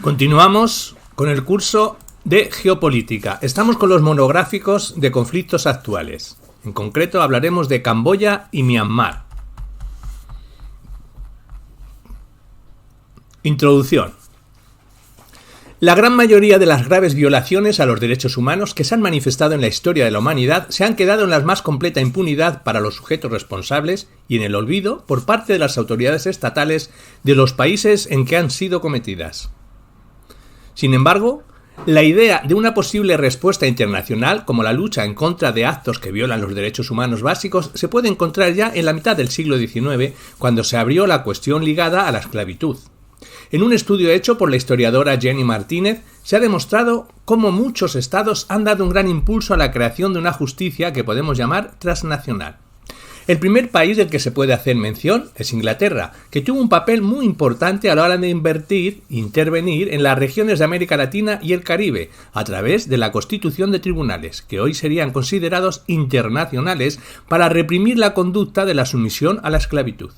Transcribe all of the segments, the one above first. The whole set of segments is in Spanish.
Continuamos con el curso de geopolítica. Estamos con los monográficos de conflictos actuales. En concreto hablaremos de Camboya y Myanmar. Introducción. La gran mayoría de las graves violaciones a los derechos humanos que se han manifestado en la historia de la humanidad se han quedado en la más completa impunidad para los sujetos responsables y en el olvido por parte de las autoridades estatales de los países en que han sido cometidas. Sin embargo, la idea de una posible respuesta internacional, como la lucha en contra de actos que violan los derechos humanos básicos, se puede encontrar ya en la mitad del siglo XIX, cuando se abrió la cuestión ligada a la esclavitud. En un estudio hecho por la historiadora Jenny Martínez, se ha demostrado cómo muchos estados han dado un gran impulso a la creación de una justicia que podemos llamar transnacional. El primer país del que se puede hacer mención es Inglaterra, que tuvo un papel muy importante a la hora de intervenir en las regiones de América Latina y el Caribe, a través de la constitución de tribunales, que hoy serían considerados internacionales para reprimir la conducta de la sumisión a la esclavitud.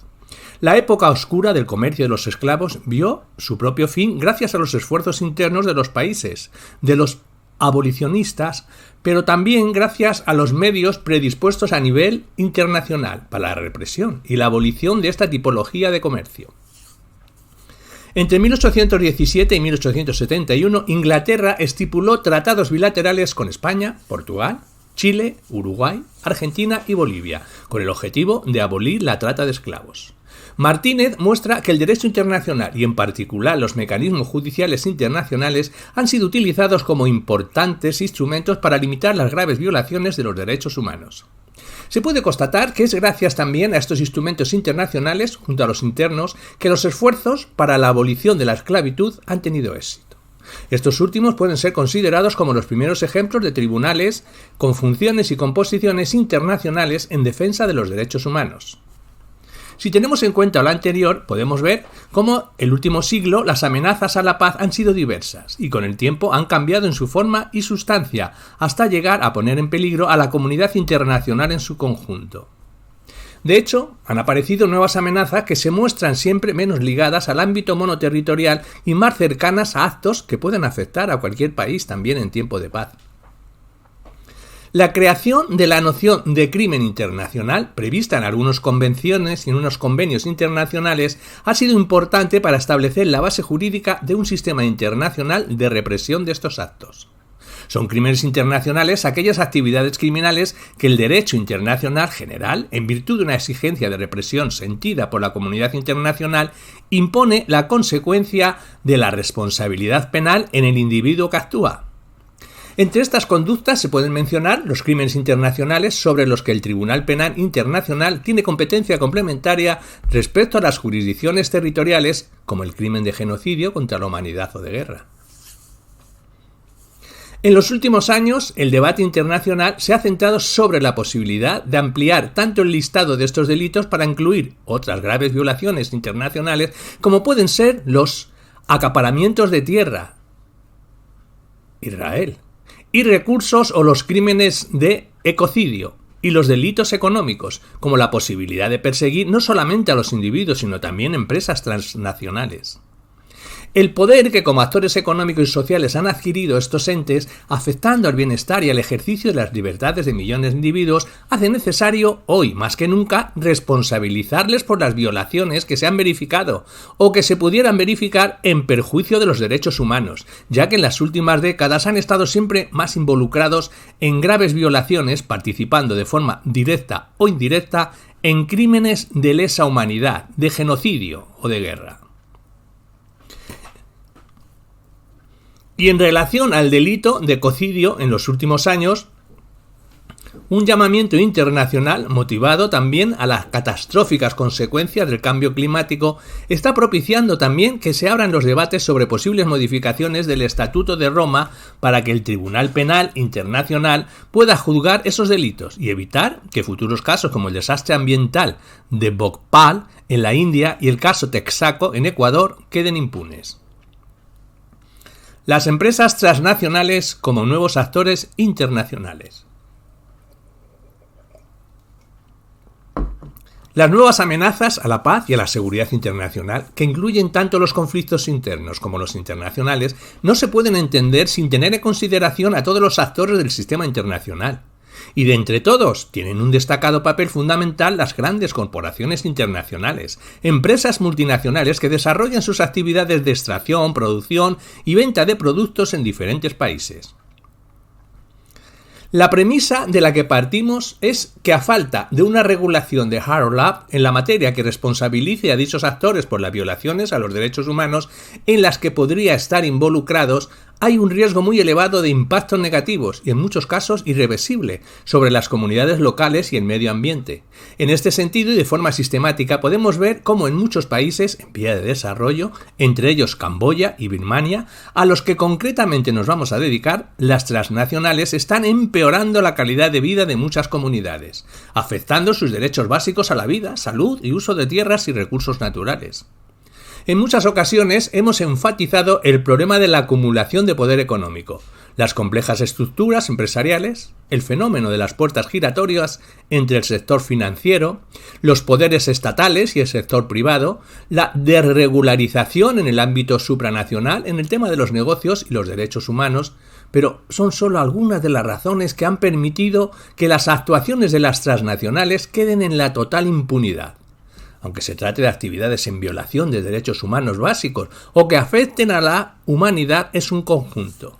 La época oscura del comercio de los esclavos vio su propio fin gracias a los esfuerzos internos de los países, de los abolicionistas, pero también gracias a los medios predispuestos a nivel internacional para la represión y la abolición de esta tipología de comercio. Entre 1817 y 1871, Inglaterra estipuló tratados bilaterales con España, Portugal, Chile, Uruguay, Argentina y Bolivia, con el objetivo de abolir la trata de esclavos. Martínez muestra que el derecho internacional y en particular los mecanismos judiciales internacionales han sido utilizados como importantes instrumentos para limitar las graves violaciones de los derechos humanos. Se puede constatar que es gracias también a estos instrumentos internacionales, junto a los internos, que los esfuerzos para la abolición de la esclavitud han tenido éxito. Estos últimos pueden ser considerados como los primeros ejemplos de tribunales con funciones y composiciones internacionales en defensa de los derechos humanos. Si tenemos en cuenta lo anterior, podemos ver cómo en el último siglo las amenazas a la paz han sido diversas y con el tiempo han cambiado en su forma y sustancia, hasta llegar a poner en peligro a la comunidad internacional en su conjunto. De hecho, han aparecido nuevas amenazas que se muestran siempre menos ligadas al ámbito monoterritorial y más cercanas a actos que pueden afectar a cualquier país también en tiempo de paz. La creación de la noción de crimen internacional, prevista en algunas convenciones y en unos convenios internacionales, ha sido importante para establecer la base jurídica de un sistema internacional de represión de estos actos. Son crímenes internacionales aquellas actividades criminales que el derecho internacional general, en virtud de una exigencia de represión sentida por la comunidad internacional, impone la consecuencia de la responsabilidad penal en el individuo que actúa. Entre estas conductas se pueden mencionar los crímenes internacionales sobre los que el Tribunal Penal Internacional tiene competencia complementaria respecto a las jurisdicciones territoriales, como el crimen de genocidio contra la humanidad o de guerra. En los últimos años, el debate internacional se ha centrado sobre la posibilidad de ampliar tanto el listado de estos delitos para incluir otras graves violaciones internacionales, como pueden ser los acaparamientos de tierra, Israel, y recursos o los crímenes de ecocidio y los delitos económicos, como la posibilidad de perseguir no solamente a los individuos, sino también empresas transnacionales. El poder que como actores económicos y sociales han adquirido estos entes, afectando al bienestar y al ejercicio de las libertades de millones de individuos, hace necesario, hoy más que nunca, responsabilizarles por las violaciones que se han verificado o que se pudieran verificar en perjuicio de los derechos humanos, ya que en las últimas décadas han estado siempre más involucrados en graves violaciones, participando de forma directa o indirecta en crímenes de lesa humanidad, de genocidio o de guerra. Y en relación al delito de ecocidio, en los últimos años, un llamamiento internacional motivado también a las catastróficas consecuencias del cambio climático está propiciando también que se abran los debates sobre posibles modificaciones del Estatuto de Roma para que el Tribunal Penal Internacional pueda juzgar esos delitos y evitar que futuros casos como el desastre ambiental de Bhopal en la India y el caso Texaco en Ecuador queden impunes. Las empresas transnacionales como nuevos actores internacionales. Las nuevas amenazas a la paz y a la seguridad internacional, que incluyen tanto los conflictos internos como los internacionales, no se pueden entender sin tener en consideración a todos los actores del sistema internacional. Y de entre todos, tienen un destacado papel fundamental las grandes corporaciones internacionales, empresas multinacionales que desarrollan sus actividades de extracción, producción y venta de productos en diferentes países. La premisa de la que partimos es que a falta de una regulación de hard law en la materia que responsabilice a dichos actores por las violaciones a los derechos humanos en las que podría estar involucrados, hay un riesgo muy elevado de impactos negativos y en muchos casos irreversible sobre las comunidades locales y el medio ambiente. En este sentido y de forma sistemática podemos ver cómo en muchos países en vía de desarrollo, entre ellos Camboya y Birmania, a los que concretamente nos vamos a dedicar, las transnacionales están empeorando la calidad de vida de muchas comunidades, afectando sus derechos básicos a la vida, salud y uso de tierras y recursos naturales. En muchas ocasiones hemos enfatizado el problema de la acumulación de poder económico, las complejas estructuras empresariales, el fenómeno de las puertas giratorias entre el sector financiero, los poderes estatales y el sector privado, la desregularización en el ámbito supranacional en el tema de los negocios y los derechos humanos, pero son solo algunas de las razones que han permitido que las actuaciones de las transnacionales queden en la total impunidad, aunque se trate de actividades en violación de derechos humanos básicos o que afecten a la humanidad, es un conjunto.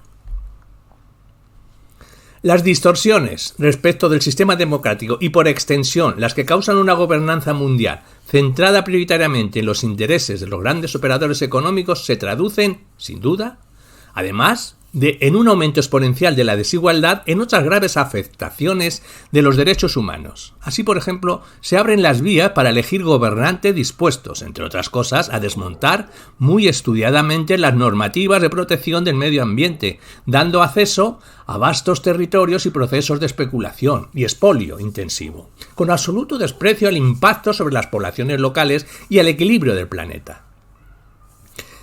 Las distorsiones respecto del sistema democrático y por extensión las que causan una gobernanza mundial centrada prioritariamente en los intereses de los grandes operadores económicos se traducen, sin duda, además en un aumento exponencial de la desigualdad en otras graves afectaciones de los derechos humanos. Así, por ejemplo, se abren las vías para elegir gobernantes dispuestos, entre otras cosas, a desmontar muy estudiadamente las normativas de protección del medio ambiente, dando acceso a vastos territorios y procesos de especulación y expolio intensivo, con absoluto desprecio al impacto sobre las poblaciones locales y al equilibrio del planeta.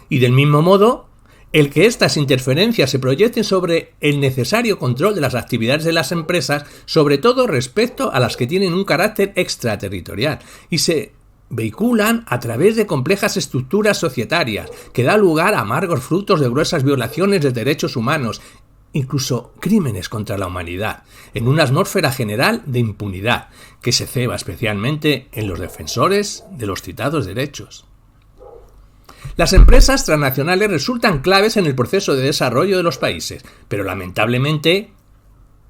Y del mismo modo, el que estas interferencias se proyecten sobre el necesario control de las actividades de las empresas, sobre todo respecto a las que tienen un carácter extraterritorial, y se vehiculan a través de complejas estructuras societarias, que da lugar a amargos frutos de gruesas violaciones de derechos humanos, incluso crímenes contra la humanidad, en una atmósfera general de impunidad, que se ceba especialmente en los defensores de los citados derechos. Las empresas transnacionales resultan claves en el proceso de desarrollo de los países, pero lamentablemente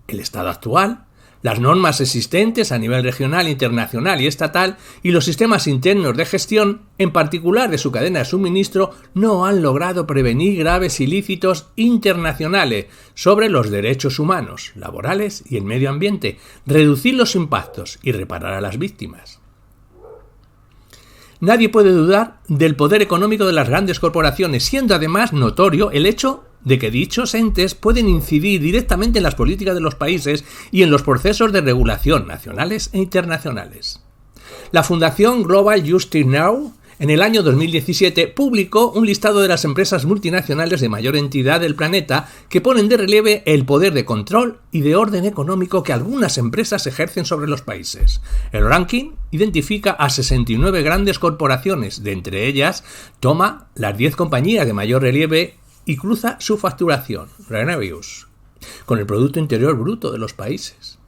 el estado actual, las normas existentes a nivel regional, internacional y estatal y los sistemas internos de gestión, en particular de su cadena de suministro, no han logrado prevenir graves ilícitos internacionales sobre los derechos humanos, laborales y el medio ambiente, reducir los impactos y reparar a las víctimas. Nadie puede dudar del poder económico de las grandes corporaciones, siendo además notorio el hecho de que dichos entes pueden incidir directamente en las políticas de los países y en los procesos de regulación nacionales e internacionales. La Fundación Global Justice Now, en el año 2017, publicó un listado de las empresas multinacionales de mayor entidad del planeta que ponen de relieve el poder de control y de orden económico que algunas empresas ejercen sobre los países. El ranking identifica a 69 grandes corporaciones, de entre ellas toma las 10 compañías de mayor relieve y cruza su facturación, revenues, con el Producto Interior Bruto de los países.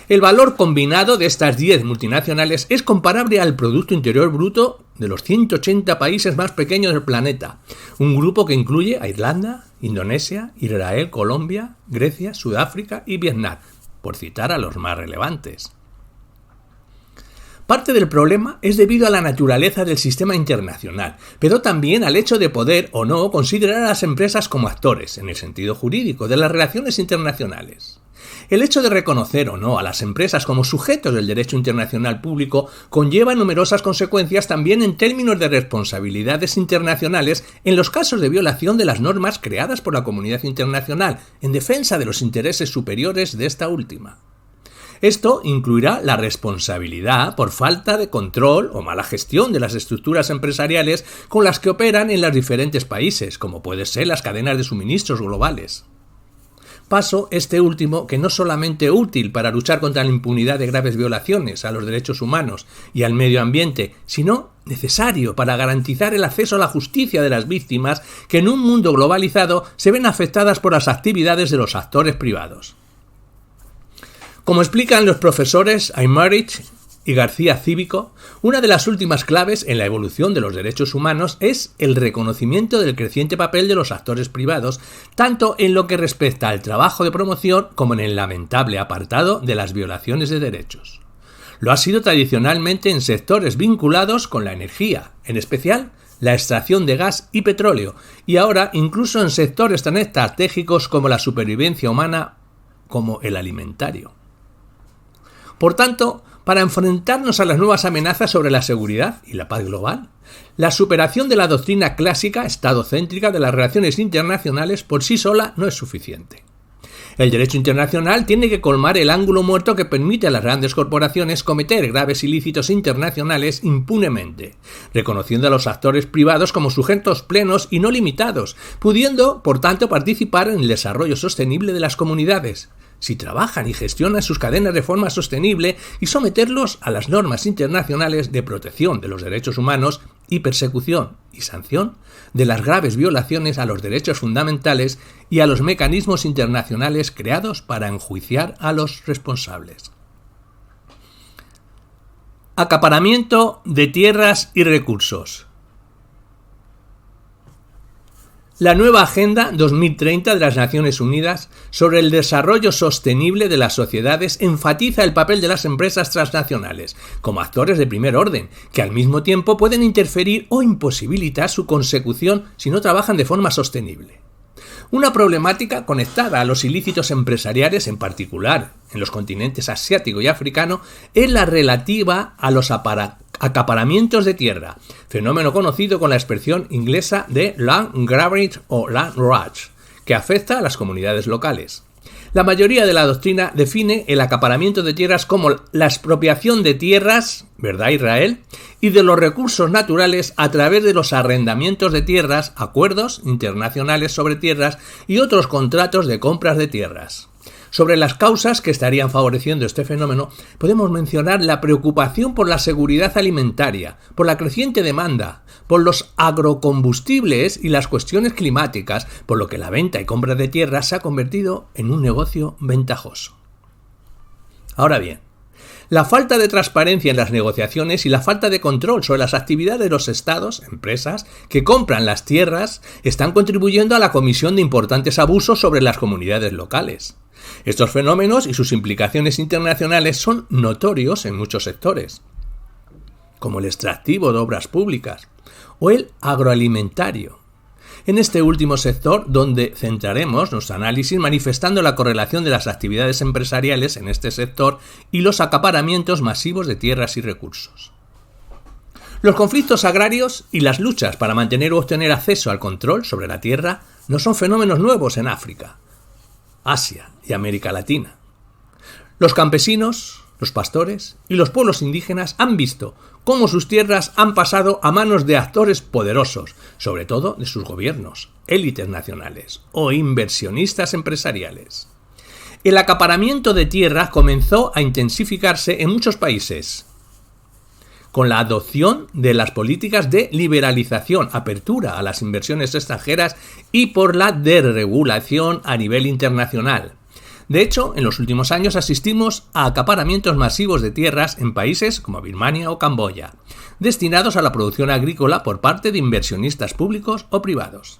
El valor combinado de estas 10 multinacionales es comparable al Producto Interior Bruto de los 180 países más pequeños del planeta, un grupo que incluye a Irlanda, Indonesia, Israel, Colombia, Grecia, Sudáfrica y Vietnam, por citar a los más relevantes. Parte del problema es debido a la naturaleza del sistema internacional, pero también al hecho de poder o no considerar a las empresas como actores, en el sentido jurídico, de las relaciones internacionales. El hecho de reconocer o no a las empresas como sujetos del derecho internacional público conlleva numerosas consecuencias también en términos de responsabilidades internacionales en los casos de violación de las normas creadas por la comunidad internacional en defensa de los intereses superiores de esta última. Esto incluirá la responsabilidad por falta de control o mala gestión de las estructuras empresariales con las que operan en los diferentes países, como pueden ser las cadenas de suministros globales. Paso este último que no solamente útil para luchar contra la impunidad de graves violaciones a los derechos humanos y al medio ambiente, sino necesario para garantizar el acceso a la justicia de las víctimas que en un mundo globalizado se ven afectadas por las actividades de los actores privados. Como explican los profesores Aymerich y García Cívico, una de las últimas claves en la evolución de los derechos humanos es el reconocimiento del creciente papel de los actores privados, tanto en lo que respecta al trabajo de promoción como en el lamentable apartado de las violaciones de derechos. Lo ha sido tradicionalmente en sectores vinculados con la energía, en especial la extracción de gas y petróleo, y ahora incluso en sectores tan estratégicos como la supervivencia humana como el alimentario. Por tanto, para enfrentarnos a las nuevas amenazas sobre la seguridad y la paz global, la superación de la doctrina clásica estadocéntrica de las relaciones internacionales por sí sola no es suficiente. El derecho internacional tiene que colmar el ángulo muerto que permite a las grandes corporaciones cometer graves ilícitos internacionales impunemente, reconociendo a los actores privados como sujetos plenos y no limitados, pudiendo, por tanto, participar en el desarrollo sostenible de las comunidades, si trabajan y gestionan sus cadenas de forma sostenible y someterlos a las normas internacionales de protección de los derechos humanos y persecución y sanción de las graves violaciones a los derechos fundamentales y a los mecanismos internacionales creados para enjuiciar a los responsables. Acaparamiento de tierras y recursos. La nueva Agenda 2030 de las Naciones Unidas sobre el desarrollo sostenible de las sociedades enfatiza el papel de las empresas transnacionales como actores de primer orden, que al mismo tiempo pueden interferir o imposibilitar su consecución si no trabajan de forma sostenible. Una problemática conectada a los ilícitos empresariales, en particular en los continentes asiático y africano, es la relativa a los acaparamientos de tierra, fenómeno conocido con la expresión inglesa de land grabbing o land rage, que afecta a las comunidades locales. La mayoría de la doctrina define el acaparamiento de tierras como la expropiación de tierras, ¿verdad, Israel?, y de los recursos naturales a través de los arrendamientos de tierras, acuerdos internacionales sobre tierras y otros contratos de compras de tierras. Sobre las causas que estarían favoreciendo este fenómeno, podemos mencionar la preocupación por la seguridad alimentaria, por la creciente demanda, por los agrocombustibles y las cuestiones climáticas, por lo que la venta y compra de tierras se ha convertido en un negocio ventajoso. Ahora bien, la falta de transparencia en las negociaciones y la falta de control sobre las actividades de los estados, empresas, que compran las tierras, están contribuyendo a la comisión de importantes abusos sobre las comunidades locales. Estos fenómenos y sus implicaciones internacionales son notorios en muchos sectores, como el extractivo de obras públicas o el agroalimentario. En este último sector, donde centraremos nuestro análisis manifestando la correlación de las actividades empresariales en este sector y los acaparamientos masivos de tierras y recursos. Los conflictos agrarios y las luchas para mantener o obtener acceso al control sobre la tierra no son fenómenos nuevos en África, Asia y América Latina. Los campesinos, los pastores y los pueblos indígenas han visto cómo sus tierras han pasado a manos de actores poderosos, sobre todo de sus gobiernos, élites nacionales o inversionistas empresariales. El acaparamiento de tierras comenzó a intensificarse en muchos países, con la adopción de las políticas de liberalización, apertura a las inversiones extranjeras y por la desregulación a nivel internacional. De hecho, en los últimos años asistimos a acaparamientos masivos de tierras en países como Birmania o Camboya, destinados a la producción agrícola por parte de inversionistas públicos o privados.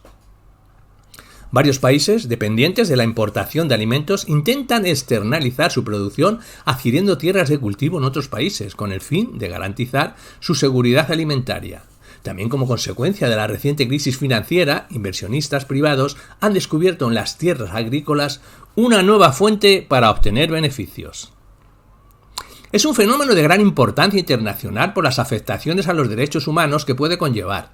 Varios países, dependientes de la importación de alimentos, intentan externalizar su producción adquiriendo tierras de cultivo en otros países, con el fin de garantizar su seguridad alimentaria. También como consecuencia de la reciente crisis financiera, inversionistas privados han descubierto en las tierras agrícolas una nueva fuente para obtener beneficios. Es un fenómeno de gran importancia internacional por las afectaciones a los derechos humanos que puede conllevar.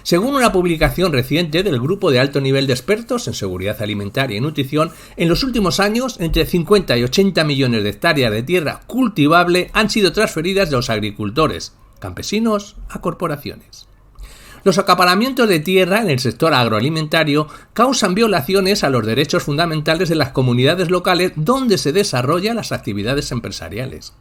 Según una publicación reciente del Grupo de Alto Nivel de Expertos en Seguridad Alimentaria y Nutrición, en los últimos años, entre 50 y 80 millones de hectáreas de tierra cultivable han sido transferidas de los agricultores, campesinos, a corporaciones. Los acaparamientos de tierra en el sector agroalimentario causan violaciones a los derechos fundamentales de las comunidades locales donde se desarrollan las actividades empresariales.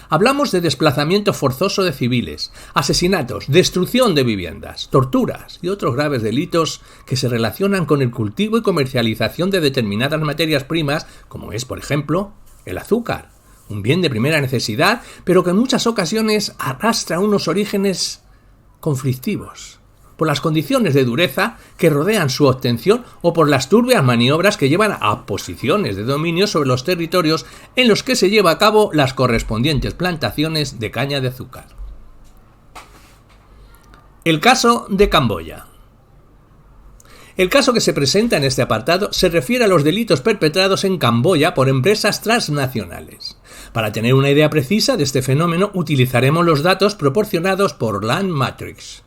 Hablamos de desplazamiento forzoso de civiles, asesinatos, destrucción de viviendas, torturas y otros graves delitos que se relacionan con el cultivo y comercialización de determinadas materias primas, como es, por ejemplo, el azúcar, un bien de primera necesidad, pero que en muchas ocasiones arrastra unos orígenes conflictivos, por las condiciones de dureza que rodean su obtención o por las turbias maniobras que llevan a posiciones de dominio sobre los territorios en los que se lleva a cabo las correspondientes plantaciones de caña de azúcar. El caso de Camboya. El caso que se presenta en este apartado se refiere a los delitos perpetrados en Camboya por empresas transnacionales. Para tener una idea precisa de este fenómeno, utilizaremos los datos proporcionados por Land Matrix.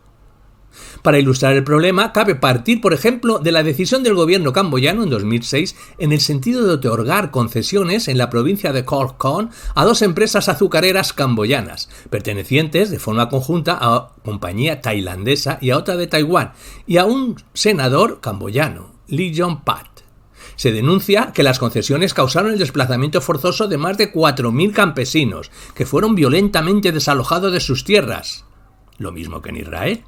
Para ilustrar el problema, cabe partir, por ejemplo, de la decisión del gobierno camboyano en 2006 en el sentido de otorgar concesiones en la provincia de Khor Khon a dos empresas azucareras camboyanas, pertenecientes de forma conjunta a compañía tailandesa y a otra de Taiwán, y a un senador camboyano, Lee Jong-pat. Se denuncia que las concesiones causaron el desplazamiento forzoso de más de 4.000 campesinos, que fueron violentamente desalojados de sus tierras, lo mismo que en Israel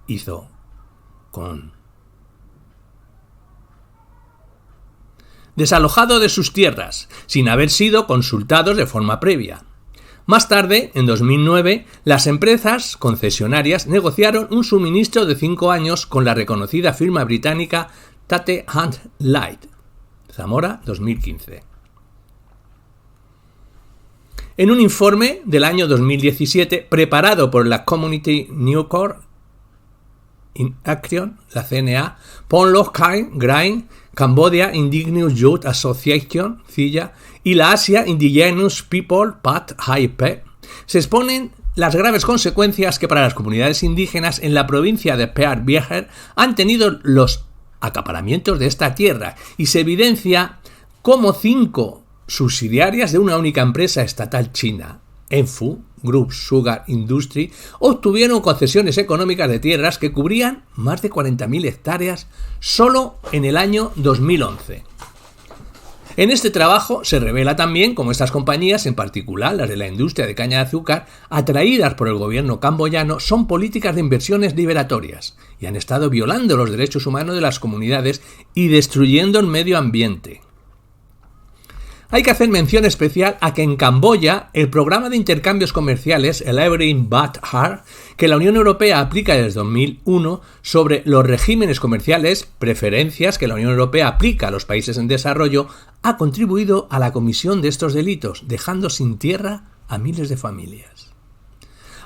hizo desalojado de sus tierras, sin haber sido consultados de forma previa. Más tarde, en 2009, las empresas concesionarias negociaron un suministro de 5 años con la reconocida firma británica Tate & Lyle. Zamora, 2015. En un informe del año 2017, preparado por la Community Newcore in Action, la CNA, Ponloch Kain Grain, Cambodia Indigenous Youth Association, CILA, y la Asia Indigenous People, PAT-HIP, se exponen las graves consecuencias que para las comunidades indígenas en la provincia de Pearl Viejer han tenido los acaparamientos de esta tierra, y se evidencia cómo 5 subsidiarias de una única empresa estatal china, Enfu Group Sugar Industry, obtuvieron concesiones económicas de tierras que cubrían más de 40.000 hectáreas solo en el año 2011. En este trabajo se revela también cómo estas compañías, en particular las de la industria de caña de azúcar, atraídas por el gobierno camboyano, son políticas de inversiones liberatorias y han estado violando los derechos humanos de las comunidades y destruyendo el medio ambiente. Hay que hacer mención especial a que en Camboya el programa de intercambios comerciales, el Evergreen Bat Har, que la Unión Europea aplica desde 2001 sobre los regímenes comerciales, preferencias que la Unión Europea aplica a los países en desarrollo, ha contribuido a la comisión de estos delitos, dejando sin tierra a miles de familias.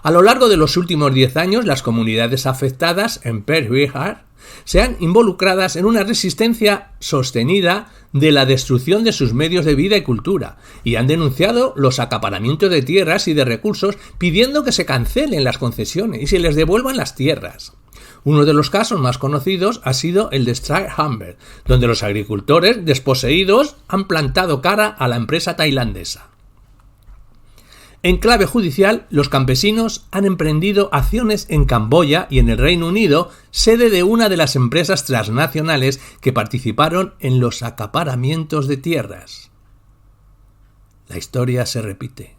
A lo largo de los últimos 10 años, las comunidades afectadas en Pearl Viejer se han involucradas en una resistencia sostenida de la destrucción de sus medios de vida y cultura, y han denunciado los acaparamientos de tierras y de recursos, pidiendo que se cancelen las concesiones y se les devuelvan las tierras. Uno de los casos más conocidos ha sido el de Stray Humber, donde los agricultores desposeídos han plantado cara a la empresa tailandesa. En clave judicial, los campesinos han emprendido acciones en Camboya y en el Reino Unido, sede de una de las empresas transnacionales que participaron en los acaparamientos de tierras. La historia se repite.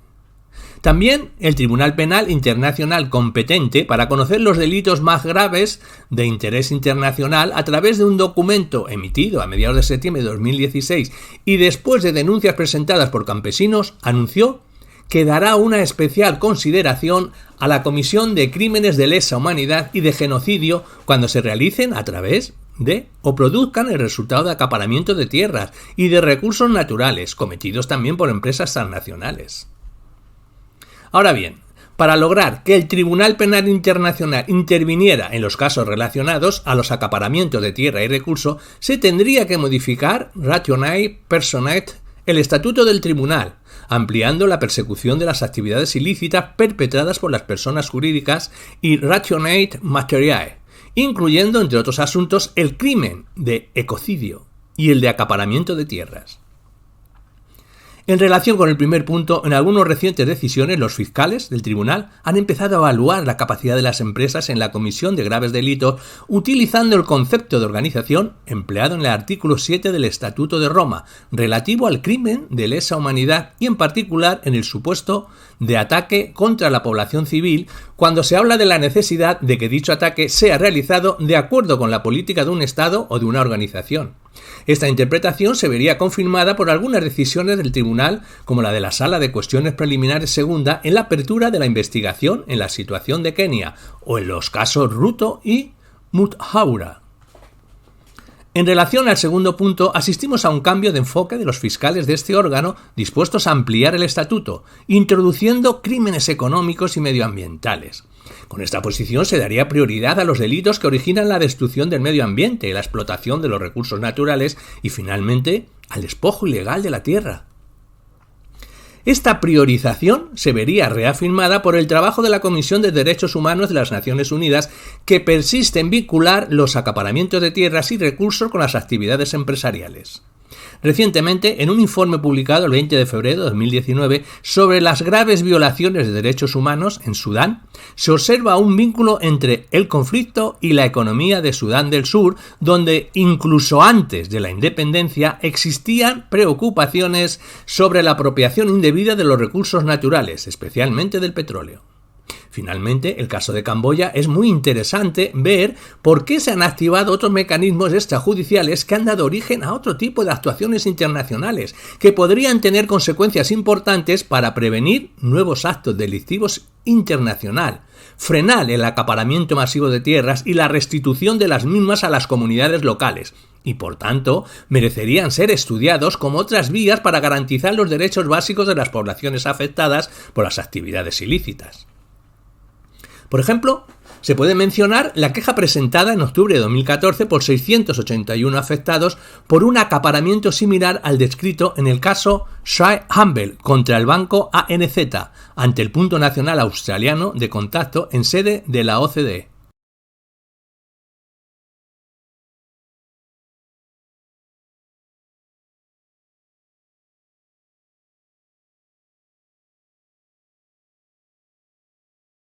También el Tribunal Penal Internacional competente para conocer los delitos más graves de interés internacional, a través de un documento emitido a mediados de septiembre de 2016 y después de denuncias presentadas por campesinos, anunció que dará una especial consideración a la comisión de crímenes de lesa humanidad y de genocidio cuando se realicen a través de o produzcan el resultado de acaparamiento de tierras y de recursos naturales, cometidos también por empresas transnacionales. Ahora bien, para lograr que el Tribunal Penal Internacional interviniera en los casos relacionados a los acaparamientos de tierra y recursos, se tendría que modificar Rationale Personae, el estatuto del tribunal, ampliando la persecución de las actividades ilícitas perpetradas por las personas jurídicas, y Rationale Materiae, incluyendo, entre otros asuntos, el crimen de ecocidio y el de acaparamiento de tierras. En relación con el primer punto, en algunas recientes decisiones, los fiscales del tribunal han empezado a evaluar la capacidad de las empresas en la comisión de graves delitos utilizando el concepto de organización empleado en el artículo 7 del Estatuto de Roma, relativo al crimen de lesa humanidad y en particular en el supuesto de ataque contra la población civil, cuando se habla de la necesidad de que dicho ataque sea realizado de acuerdo con la política de un Estado o de una organización. Esta interpretación se vería confirmada por algunas decisiones del tribunal, como la de la Sala de Cuestiones Preliminares Segunda en la apertura de la investigación en la situación de Kenia, o en los casos Ruto y Muthaura. En relación al segundo punto, asistimos a un cambio de enfoque de los fiscales de este órgano dispuestos a ampliar el estatuto, introduciendo crímenes económicos y medioambientales. Con esta posición se daría prioridad a los delitos que originan la destrucción del medio ambiente, la explotación de los recursos naturales y, finalmente, al despojo ilegal de la tierra. Esta priorización se vería reafirmada por el trabajo de la Comisión de Derechos Humanos de las Naciones Unidas, que persiste en vincular los acaparamientos de tierras y recursos con las actividades empresariales. Recientemente, en un informe publicado el 20 de febrero de 2019 sobre las graves violaciones de derechos humanos en Sudán, se observa un vínculo entre el conflicto y la economía de Sudán del Sur, donde incluso antes de la independencia existían preocupaciones sobre la apropiación indebida de los recursos naturales, especialmente del petróleo. Finalmente, el caso de Camboya es muy interesante ver por qué se han activado otros mecanismos extrajudiciales que han dado origen a otro tipo de actuaciones internacionales que podrían tener consecuencias importantes para prevenir nuevos actos delictivos internacionales, frenar el acaparamiento masivo de tierras y la restitución de las mismas a las comunidades locales, y por tanto merecerían ser estudiados como otras vías para garantizar los derechos básicos de las poblaciones afectadas por las actividades ilícitas. Por ejemplo, se puede mencionar la queja presentada en octubre de 2014 por 681 afectados por un acaparamiento similar al descrito en el caso Shai Humble contra el banco ANZ ante el Punto Nacional Australiano de Contacto en sede de la OCDE.